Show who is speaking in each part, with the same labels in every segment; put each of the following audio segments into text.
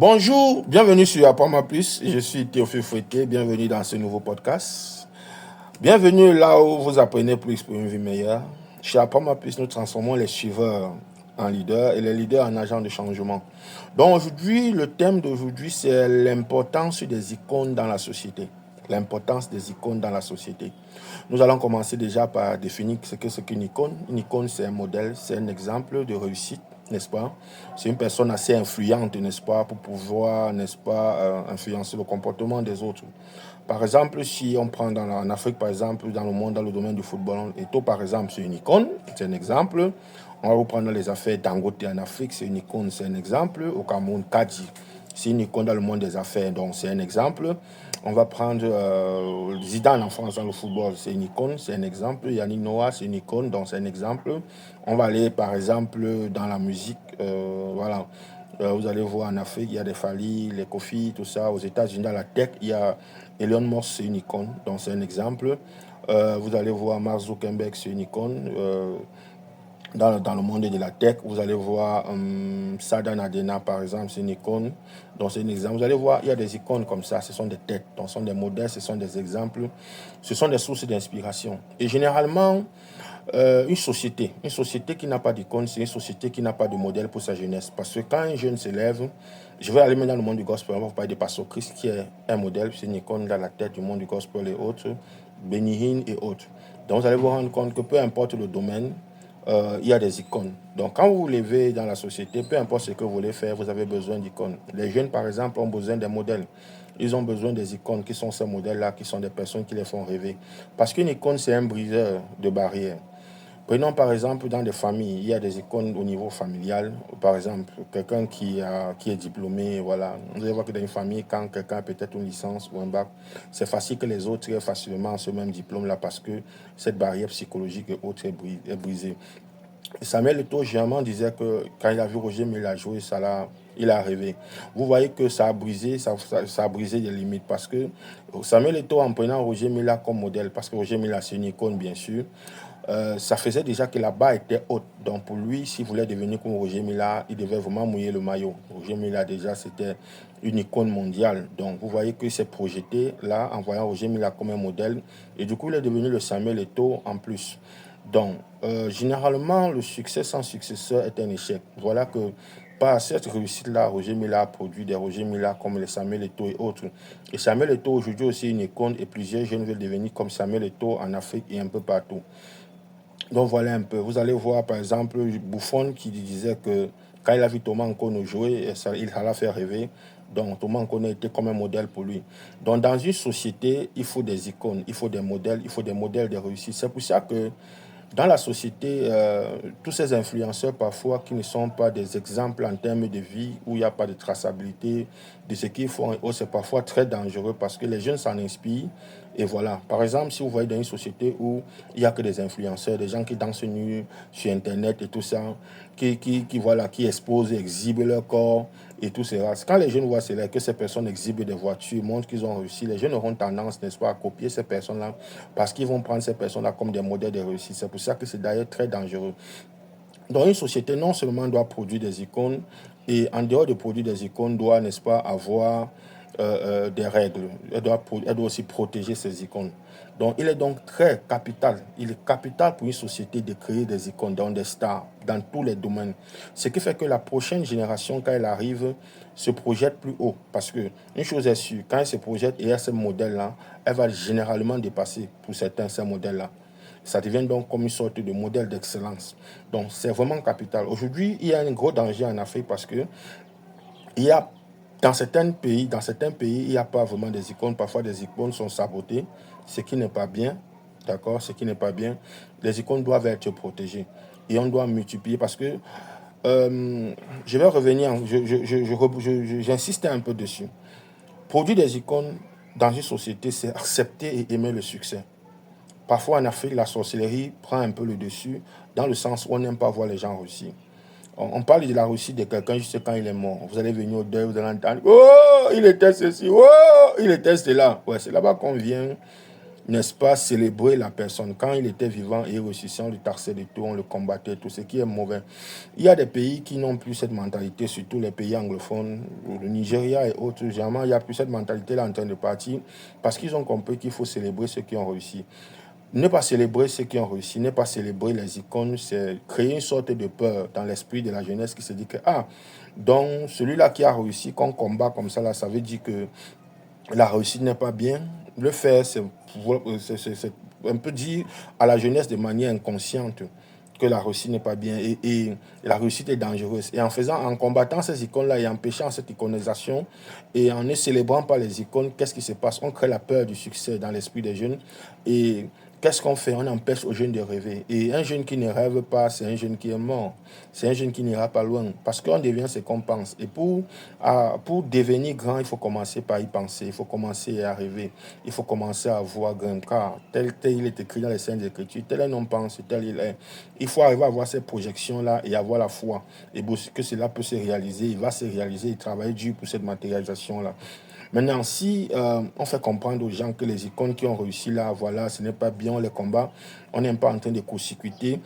Speaker 1: Bonjour, bienvenue sur Apprends-moi plus. Je suis Théophile Fouetté, bienvenue dans ce nouveau podcast. Bienvenue là où vous apprenez plus pour une vie meilleure. Chez Apprends-moi plus, nous transformons les suiveurs en leaders et les leaders en agents de changement. Donc aujourd'hui, le thème d'aujourd'hui, c'est l'importance des icônes dans la société. L'importance des icônes dans la société. Nous allons commencer déjà par définir ce que c'est qu'une icône. Une icône, c'est un modèle, c'est un exemple de réussite, n'est-ce pas? C'est une personne assez influente, n'est-ce pas, pour pouvoir, n'est-ce pas, influencer le comportement des autres. Par exemple, si on prend en Afrique, par exemple, dans le monde, dans le domaine du football, Eto'o, par exemple, c'est une icône, c'est un exemple. On va reprendre les affaires Dangote en Afrique, c'est une icône, c'est un exemple. Au Cameroun, Kadji, c'est une icône dans le monde des affaires, donc c'est un exemple. On va prendre Zidane en France dans le football, c'est une icône, c'est un exemple. Yannick Noah, c'est une icône, donc c'est un exemple. On va aller par exemple dans la musique, voilà. Vous allez voir en Afrique, il y a des Fally, les Kofi, tout ça. Aux États-Unis, dans la tech, il y a Elon Musk, c'est une icône, donc c'est un exemple. Vous allez voir Mark Zuckerberg, c'est une icône. Dans le monde de la tech, vous allez voir Sada Nadella, par exemple, c'est une icône. Donc, c'est un exemple. Vous allez voir, il y a des icônes comme ça. Ce sont des têtes, donc, ce sont des modèles, ce sont des exemples. Ce sont des sources d'inspiration. Et généralement, une société qui n'a pas d'icône, c'est une société qui n'a pas de modèle pour sa jeunesse. Parce que quand un jeune s'élève, je vais aller maintenant dans le monde du gospel, on va vous parler de Pasteur Christ, qui est un modèle, c'est une icône dans la tête du monde du gospel et autres, Benny Hinn et autres. Donc, vous allez vous rendre compte que peu importe le domaine, il y a des icônes. Donc, quand vous vous levez dans la société, peu importe ce que vous voulez faire, vous avez besoin d'icônes. Les jeunes, par exemple, ont besoin des modèles. Ils ont besoin des icônes qui sont ces modèles-là, qui sont des personnes qui les font rêver. Parce qu'une icône, c'est un briseur de barrières. Prenons par exemple dans des familles, il y a des icônes au niveau familial. Par exemple, quelqu'un qui est diplômé, voilà. Vous allez voir que dans une famille, quand quelqu'un a peut-être une licence ou un bac, c'est facile que les autres aient facilement ce même diplôme-là parce que cette barrière psychologique et autre est brisée. Samuel Eto'o, généralement, disait que quand il a vu Roger Mila jouer, il a rêvé. Vous voyez que ça a brisé, ça a brisé des limites parce que Samuel Eto'o, en prenant Roger Mila comme modèle, parce que Roger Mila, c'est une icône, bien sûr, ça faisait déjà que la barre était haute. Donc pour lui, s'il voulait devenir comme Roger Mila, il devait vraiment mouiller le maillot. Roger Mila, déjà, c'était une icône mondiale. Donc vous voyez qu'il s'est projeté là en voyant Roger Mila comme un modèle. Et du coup, il est devenu le Samuel Eto'o en plus. Donc, généralement, le succès sans successeur est un échec. Voilà que par cette réussite-là, Roger Mila a produit des Roger Mila comme les Samuel Eto'o et autres. Et Samuel Eto'o aujourd'hui aussi une icône et plusieurs jeunes veulent devenir comme Samuel Eto'o en Afrique et un peu partout. Donc voilà un peu. Vous allez voir par exemple Buffon qui disait que quand il a vu Thomas Nkono jouer, il allait faire rêver. Donc Thomas Nkono était comme un modèle pour lui. Donc dans une société, il faut des icônes, il faut des modèles, il faut des modèles de réussite. C'est pour ça que dans la société, tous ces influenceurs parfois qui ne sont pas des exemples en termes de vie, où il n'y a pas de traçabilité de ce qu'ils font, c'est parfois très dangereux parce que les jeunes s'en inspirent. Et voilà. Par exemple, si vous voyez dans une société où il n'y a que des influenceurs, des gens qui dansent nus sur Internet et tout ça, voilà, qui exposent, exhibent leur corps et tout cela. Quand les jeunes voient cela, que ces personnes exhibent des voitures, montrent qu'ils ont réussi, les jeunes auront tendance, n'est-ce pas, à copier ces personnes-là parce qu'ils vont prendre ces personnes-là comme des modèles de réussite. C'est pour ça que c'est d'ailleurs très dangereux. Donc une société non seulement doit produire des icônes, et en dehors de produire des icônes, doit, n'est-ce pas, avoir des règles. Elle doit aussi protéger ces icônes. Donc il est donc très capital, il est capital pour une société de créer des icônes, dans des stars, dans tous les domaines. Ce qui fait que la prochaine génération, quand elle arrive, se projette plus haut. Parce que une chose est sûre, quand elle se projette et elle a ce modèle-là, elle va généralement dépasser pour certains ces modèles-là. Ça devient donc comme une sorte de modèle d'excellence. Donc, c'est vraiment capital. Aujourd'hui, il y a un gros danger en Afrique parce que il y a dans certains pays, il n'y a pas vraiment des icônes. Parfois, des icônes sont sabotées, ce qui n'est pas bien. D'accord? Ce qui n'est pas bien. Les icônes doivent être protégées. Et on doit multiplier parce que je vais revenir, j'insiste un peu dessus. Produire des icônes dans une société, c'est accepter et aimer le succès. Parfois en Afrique, la sorcellerie prend un peu le dessus, dans le sens où on n'aime pas voir les gens réussir. On parle de la réussite de quelqu'un juste quand il est mort. Vous allez venir au deuil, vous allez entendre « Oh, il était ceci, oh, il était cela ». Ouais, c'est là-bas qu'on vient n'est-ce pas, célébrer la personne. Quand il était vivant et réussissant, on le taxait de tout, on le combattait, tout ce qui est mauvais. Il y a des pays qui n'ont plus cette mentalité, surtout les pays anglophones, le Nigeria et autres. Généralement, il n'y a plus cette mentalité-là en train de partir parce qu'ils ont compris qu'il faut célébrer ceux qui ont réussi. Ne pas célébrer ceux qui ont réussi, ne pas célébrer les icônes, c'est créer une sorte de peur dans l'esprit de la jeunesse qui se dit que, ah, donc celui-là qui a réussi, qu'on combat comme ça, là, ça veut dire que la réussite n'est pas bien. Le faire, c'est un peu dire à la jeunesse de manière inconsciente que la réussite n'est pas bien et la réussite est dangereuse. Et en combattant ces icônes-là et en empêchant cette iconisation et en ne célébrant pas les icônes, qu'est-ce qui se passe? On crée la peur du succès dans l'esprit des jeunes et qu'est-ce qu'on fait? On empêche aux jeunes de rêver. Et un jeune qui ne rêve pas, c'est un jeune qui est mort. C'est un jeune qui n'ira pas loin. Parce qu'on devient ce qu'on pense. Et pour devenir grand, il faut commencer par y penser. Il faut commencer à rêver. Il faut commencer à voir grand. Car tel il est écrit dans les Saintes Écritures, tel un homme pense, tel il est. Il faut arriver à avoir ces projections-là et avoir la foi. Et pour que cela peut se réaliser, il va se réaliser et travailler dur pour cette matérialisation-là. Maintenant, si on fait comprendre aux gens que les icônes qui ont réussi là, voilà, ce n'est pas bien les combats, on n'est pas en train de court-circuiter,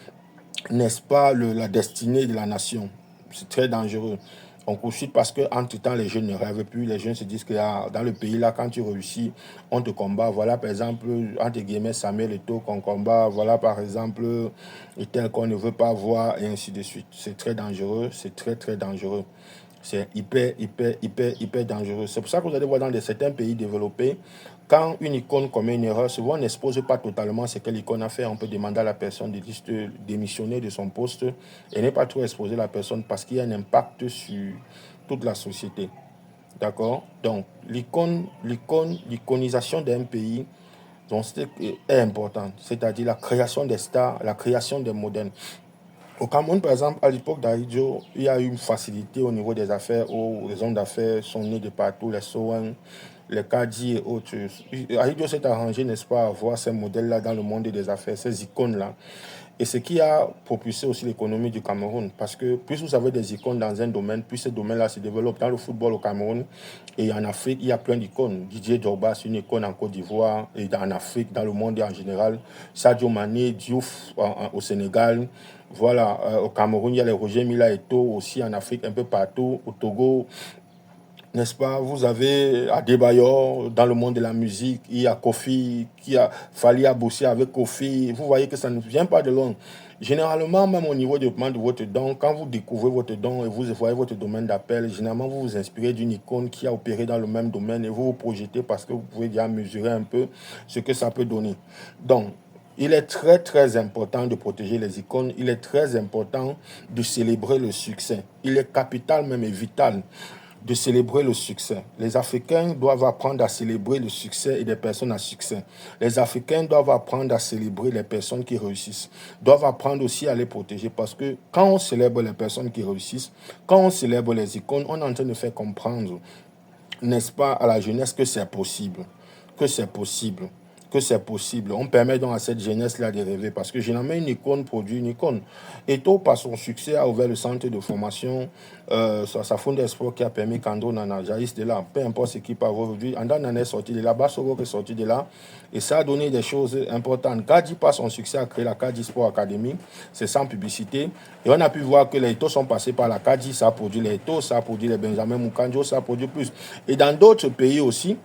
Speaker 1: n'est-ce pas, la destinée de la nation. C'est très dangereux. On poursuit parce qu'entre-temps, les jeunes ne rêvent plus. Les jeunes se disent que dans le pays, là, quand tu réussis, on te combat. Voilà, par exemple, entre guillemets, Samuel Eto'o qu'on combat. Voilà, par exemple, et tel qu'on ne veut pas voir, et ainsi de suite. C'est très dangereux. C'est très, très dangereux. C'est hyper dangereux. C'est pour ça que vous allez voir dans certains pays développés, quand une icône commet une erreur, souvent on n'expose pas totalement ce que l'icône a fait. On peut demander à la personne de démissionner de son poste et ne pas trop exposer la personne parce qu'il y a un impact sur toute la société. D'accord? Donc, l'iconisation d'un pays donc, est importante. C'est-à-dire la création des stars, la création des modèles. Au Cameroun, par exemple, à l'époque d'Ahidjo, il y a eu une facilité au niveau des affaires, où les hommes d'affaires sont nés de partout, les Sowen, les Kadi et autres. Ahidjo s'est arrangé, n'est-ce pas, à voir ces modèles-là dans le monde des affaires, ces icônes-là. Et ce qui a propulsé aussi l'économie du Cameroun. Parce que plus vous avez des icônes dans un domaine, plus ce domaine-là se développe. Dans le football au Cameroun et en Afrique, il y a plein d'icônes. Didier Drogba, c'est une icône en Côte d'Ivoire et en Afrique, dans le monde en général. Sadio Mané, Diouf au Sénégal. Voilà, au Cameroun, il y a les Roger Mila Eto'o aussi en Afrique, un peu partout. Au Togo, n'est-ce pas? Vous avez Adebayor dans le monde de la musique, il y a Kofi, qui a fallu bosser avec Kofi. Vous voyez que ça ne vient pas de loin. Généralement, même au niveau du développement de votre don, quand vous découvrez votre don et vous voyez votre domaine d'appel, généralement vous vous inspirez d'une icône qui a opéré dans le même domaine et vous vous projetez parce que vous pouvez déjà mesurer un peu ce que ça peut donner. Donc, il est très très important de protéger les icônes, il est très important de célébrer le succès. Il est capital même et vital de célébrer le succès. Les Africains doivent apprendre à célébrer le succès et des personnes à succès. Les Africains doivent apprendre à célébrer les personnes qui réussissent. Doivent apprendre aussi à les protéger parce que quand on célèbre les personnes qui réussissent, quand on célèbre les icônes, on est en train de faire comprendre, n'est-ce pas, à la jeunesse que c'est possible. Que c'est possible. Que c'est possible. On permet donc à cette jeunesse-là de rêver parce que généralement une icône produit une icône. Eto'o, par son succès, a ouvert le centre de formation, sa fonde d'espoir qui a permis qu'Andro Nana jaillisse de là. Peu importe ce qui part aujourd'hui, Andro Nana est sorti de là, Bassoro est sorti de là et ça a donné des choses importantes. Kadi, par son succès, a créé la Kadi Sport Academy, c'est sans publicité et on a pu voir que les Eto'o sont passés par la Kadi, ça a produit les Eto'o, ça a produit les Benjamin Mukanjo, ça a produit plus. Et dans d'autres pays aussi,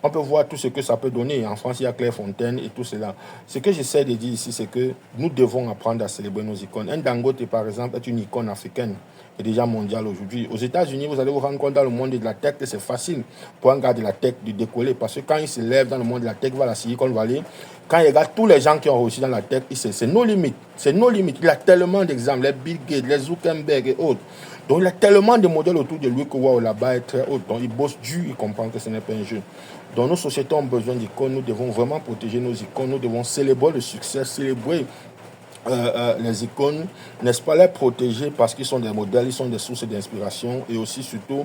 Speaker 1: on peut voir tout ce que ça peut donner. En France, il y a Clairefontaine et tout cela. Ce que j'essaie de dire ici, c'est que nous devons apprendre à célébrer nos icônes. Un Dangote, par exemple, est une icône africaine et déjà mondiale aujourd'hui. Aux États-Unis, vous allez vous rendre compte dans le monde de la tech que c'est facile pour un gars de la tech de décoller. Parce que quand il se lève dans le monde de la tech, va à la Silicon Valley, quand il regarde tous les gens qui ont réussi dans la tech, c'est nos limites. C'est nos limites. Il y a tellement d'exemples. Les Bill Gates, les Zuckerberg et autres. Donc, il y a tellement de modèles autour de lui que wow, là-bas est très haut. Donc, il bosse dur, il comprend que ce n'est pas un jeu. Donc, nos sociétés ont besoin d'icônes. Nous devons vraiment protéger nos icônes. Nous devons célébrer le succès, célébrer les icônes, n'est-ce pas, les protéger parce qu'ils sont des modèles, ils sont des sources d'inspiration et aussi, surtout,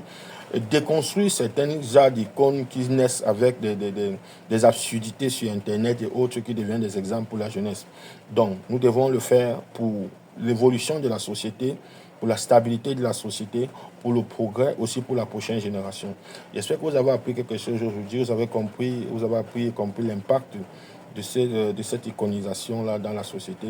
Speaker 1: déconstruire certaines genres d'icônes qui naissent avec des absurdités sur Internet et autres qui deviennent des exemples pour la jeunesse. Donc, nous devons le faire pour l'évolution de la société, pour la stabilité de la société, pour le progrès, aussi pour la prochaine génération. J'espère que vous avez appris quelque chose aujourd'hui, vous avez appris et compris l'impact de cette iconisation-là dans la société.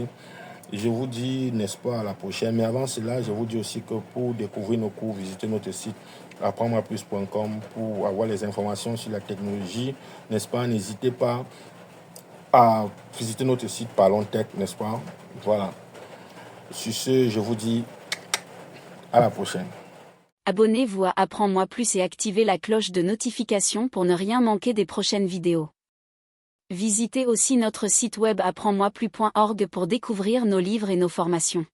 Speaker 1: Et je vous dis, n'est-ce pas, à la prochaine. Mais avant cela, je vous dis aussi que pour découvrir nos cours, visitez notre site apprendmoiplus.com pour avoir les informations sur la technologie, n'est-ce pas. N'hésitez pas à visiter notre site Parlons Tech, n'est-ce pas. Voilà. Sur ce, je vous dis à la prochaine.
Speaker 2: Abonnez-vous à Apprends-moi plus et activez la cloche de notification pour ne rien manquer des prochaines vidéos. Visitez aussi notre site web apprendmoiplus.org pour découvrir nos livres et nos formations.